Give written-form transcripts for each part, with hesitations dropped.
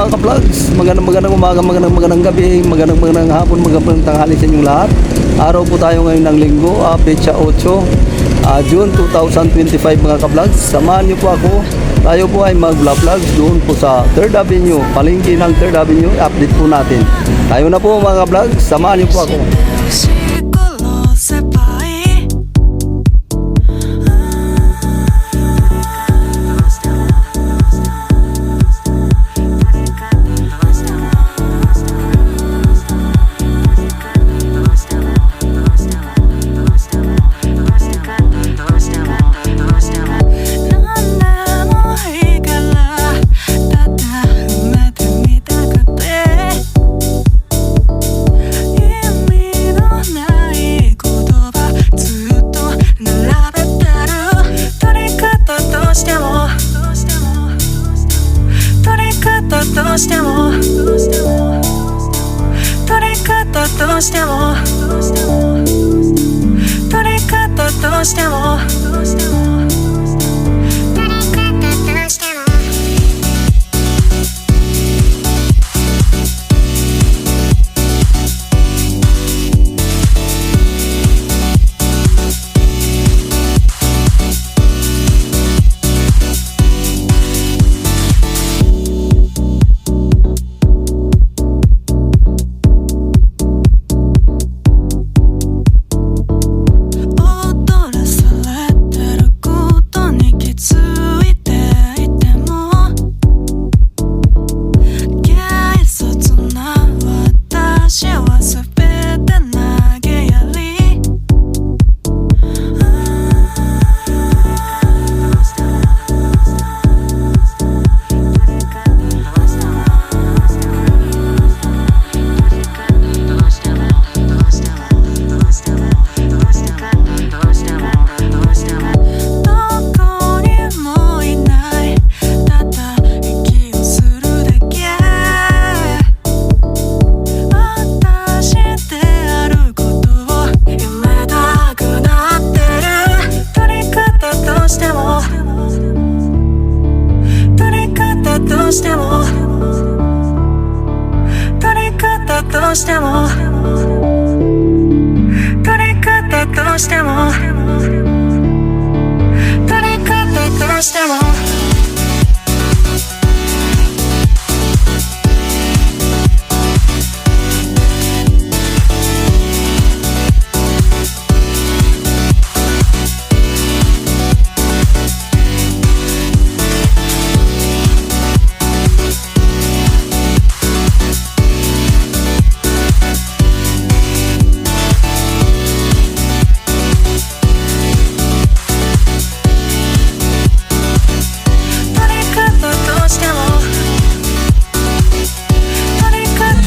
mga ka-vlogs, magandang umaga, magandang gabi, magandang hapon, magandang tanghali sa inyong lahat. Araw po tayo ngayon ng linggo, petsa 8 June 2025 mga ka-vlogs. Samahan niyo po ako. Tayo po ay mag-vlog doon po sa 3rd Avenue, palengke ng 3rd Avenue. Update po natin. Tayo na po mga ka-vlogs, samahan niyo po ako.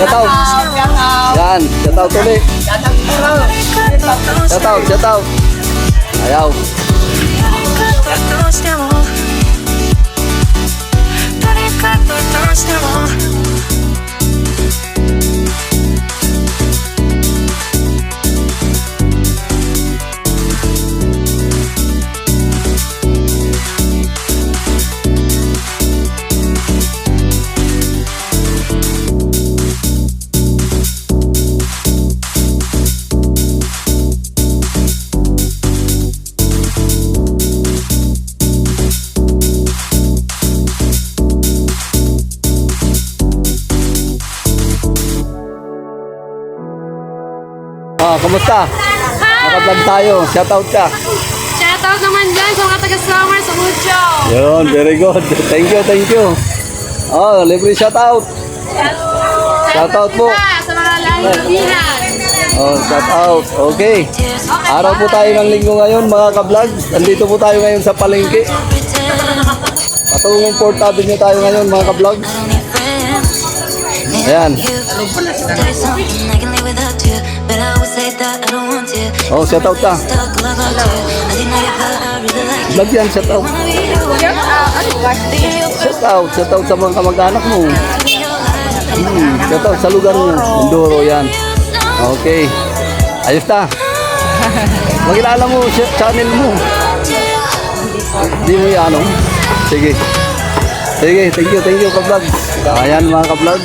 Shoutout. Yan, shoutout ulit. Shoutout. Ayaw. Kumusta? Naka-vlog tayo. Shoutout ka. Shoutout naman dyan sa mga taga-summer sa Mucho. Yun, very good. Thank you. Oh, libre shoutout. Shoutout po. Sa mga lalabihan. Oh, shoutout. Okay. Araw po tayo ng linggo ngayon, mga ka-vlog. Nandito po tayo ngayon sa palengke. Patungong 4th Avenue tayo ngayon, mga ka-vlog. Ayan. Oh, shoutout ka. Vlog yan, shoutout. Shoutout sa mga kamag-anak mo. Shoutout sa lugar mo. Mindoro yan. Okay. Ayos na. Magkilala mo channel mo. Di mo yan, ano? Sige. Sige, thank you ka-vlog. Ayan mga ka-vlog.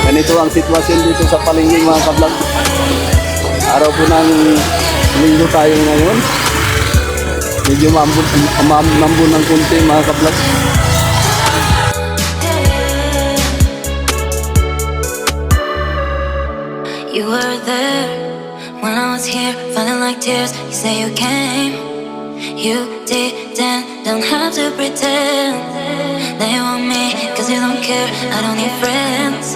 Ganito ang sitwasyon dito sa palengke mga ka-vlog. Araw po ng linggo tayo ngayon. Medyo mambun ng kunti mga ka-vlog. You were there when I was here, feeling like tears. You say you came, you didn't, don't have to pretend that you want me, cause you don't care, I don't need friends.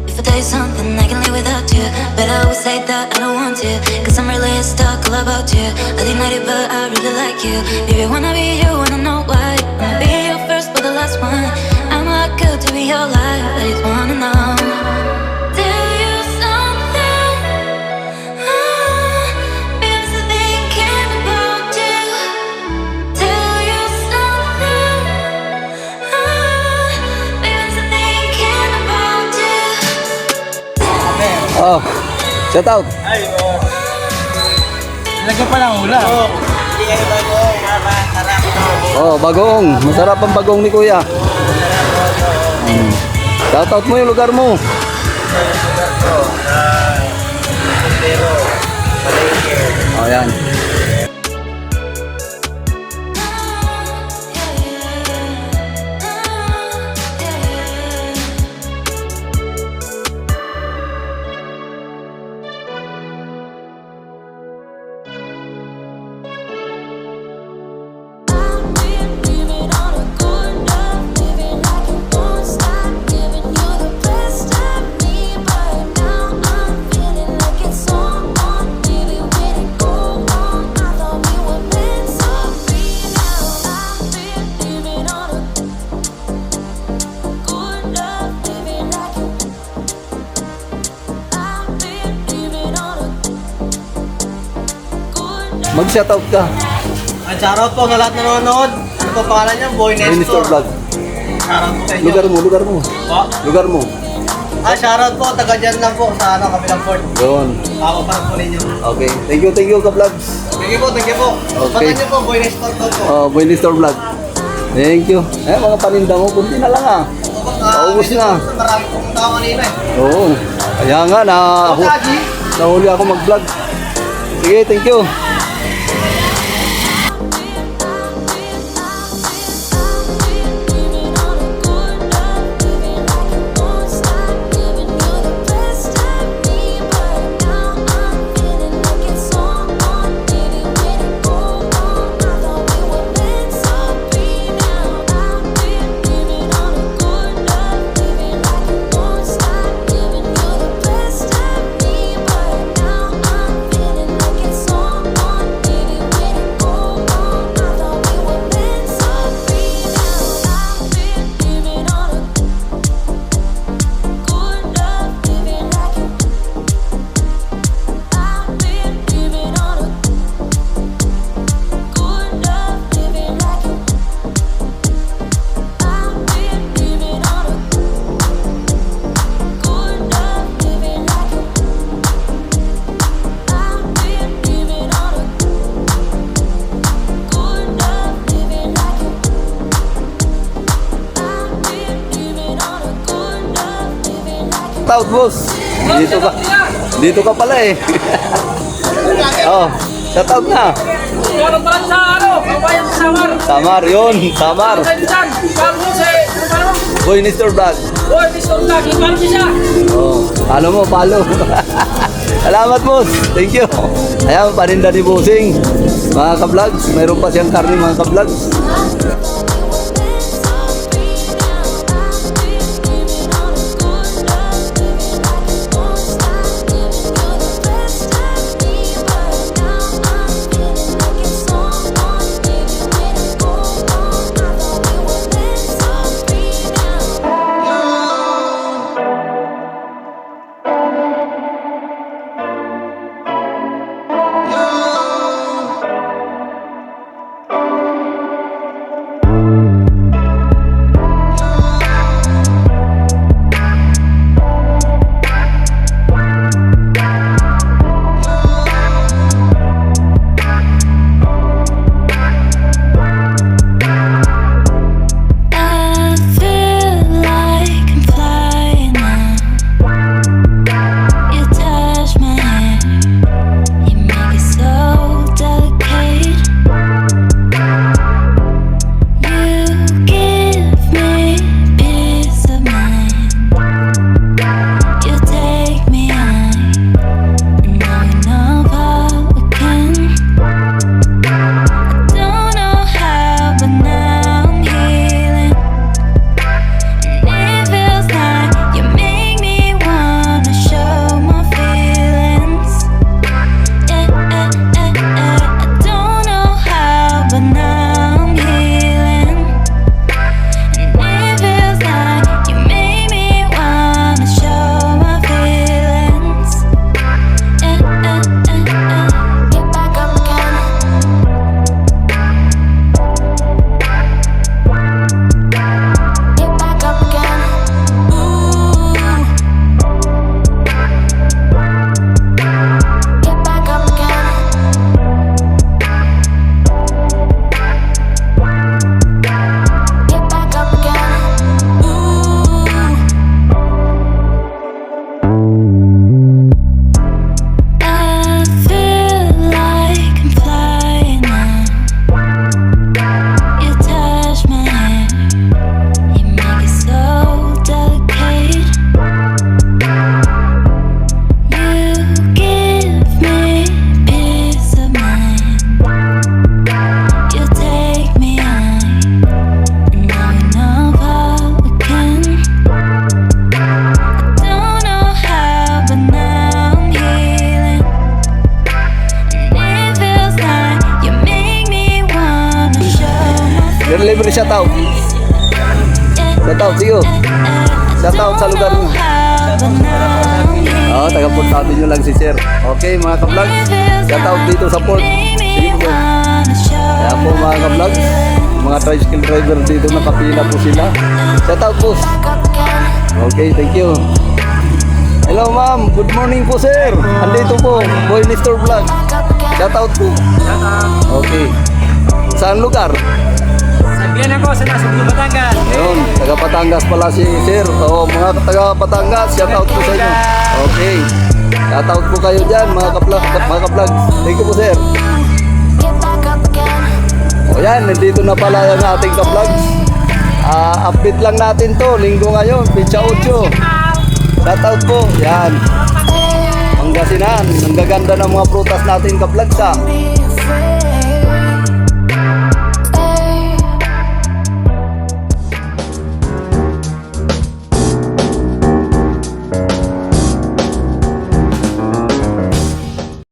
If I tell you something, I can live without you, but I would say that I don't want to, cause I'm really stuck all about you. I think not it, but I really like you. Baby, wanna be you, wanna know why. Wanna be your first, but the last one. I'm not good to be your life, I just wanna know. Oh, shout out. Ay, oo. Lagyan pa ng hula. Oo. Hindi kayo bagong. Masarap ito. Oh, bagong. Masarap ang bagong ni Kuya. Shout out mo yung lugar mo. Oh, yan. Mag-shoutout ka. Ang shoutout po sa lahat na nanonood. Ano po pangalan niya? Boy Minister Nestor. Vlog. Shoutout po sa inyo. Lugar mo. Po? Lugar mo. Shoutout po. Taga dyan lang po sa kabilang port. Doon. Ako parang po ninyo. Okay. Thank you ka-vlogs. Thank you po. Okay. Patan niyo po, Boy Nestor po. Oh, Minister Vlog. Thank you. Mga paninda mo, kunti na lang ah. Paubos na. Marami pong tao kanina eh. Oo. Kaya nga, nahuli ako mag-vlog. Sige, thank you. Out boss. Dito ka pala eh. Oh, shout out na. Meron pala sa kabayan sa Samar. Samar yun, Samar. Kayo dyan, bago sa, Boy Mr. Vlog. Boy, Mr. Vlog, ipan siya. Oh, follow. Salamat boss. Thank you. Ayan, paninda ni Bossing. Mga ka-vlogs, mayroon pa siyang karne mga ka-vlogs. Libre shout out. Shout out, sige. Shout out sa lugar nyo. Oo, taga-puntabi nyo lang si Sir. Okay, mga ka-vlog. Shout out dito sa port. Sige po. Kaya po mga ka-vlog, mga tricycle driver dito nakapila po sila. Shout out po. Okay, thank you. Hello ma'am, good morning po sir. Andito po, Boy Mr. Vlog. Shout out po. Okay. Saan lugar? Sabihan ako sa Nasugbo, Batangas. Ayun, taga Batangas pala si sir. Oo, mga taga Batangas, shout out po sa inyo. Okay. Shout out po kayo dyan, mga ka-vlog. Thank you po sir. O yan, nandito na pala yung ating ka-vlogs. Update lang natin to, linggo ngayon, Pitsa 8. Shout out po, yan. Pangasinan, ang gaganda ng mga prutas natin ka-vlogs ha.